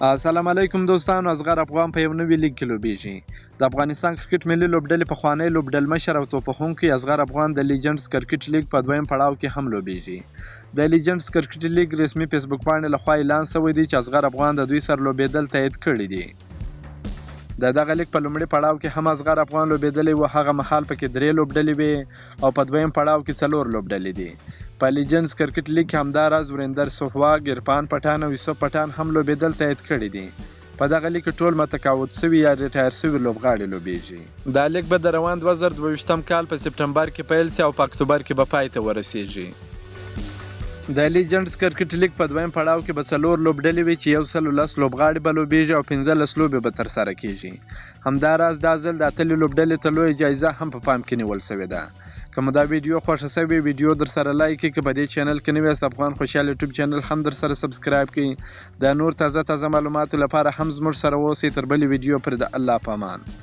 السلام علیکم دوستانو، اصغر افغان په یو نوي لیګ کې لوبیږي. د افغانستان کرکټ ملي لوبډلې پخوانی لوبډلمشر او توپخونکی اصغر افغان د لیجنډز کرکټ لیګ په دویم پړاو کې هم لوبیږي. د لیجنډز کرکټ لیګ رسمي فیسبوک پاڼې لخوا اعلان شوی دی چې اصغر افغان د دوی سره لوبېدل تایید کړي دي. د دغه لیګ په لومړي پړاو کې هم اصغر افغان لوبېدلی و، هغه مهال پکې 3 لوبډلې وې او په دویم پړاو کې 4 لوبډلې دي. په لیجنډز کرکټ لیګ کې همداراز وریندر سهواګ، عرفان پټان او یوسف پټان هم لوبېدل تایید کړي دي. په دغه لیګ کې ټول متقاعد سوي یا ریټایر سوي لوبغاړي لوبیږي. دا لیګ به د روان 2022 کال په سپټمبر کې پیل شي او په اکتوبر کې به پای ته ورسیږي. د لیجنډز کرکټ لیګ په دویم پړاو کې به 4 لوبډلې وي چې 110 لوبغاړي به لوبیږي او 15 لوبې به ترسره کیږي. همداراز دا ځل د اتلې لوبډلې ته لویه جایزه هم په پام کې نیول شوې ده. که مو دا ویډیو خوښه شوې ویډیو در سره لایک کړئ، که په دې چینل کې نوی یاست افغان خوشحال یوټیوب چینل هم در سره سبسکرایب کړئ. د نور تازه معلوماتو لپاره هم زموږ سره اوسئ. تر بلې ویډیو پورې د الله په امان.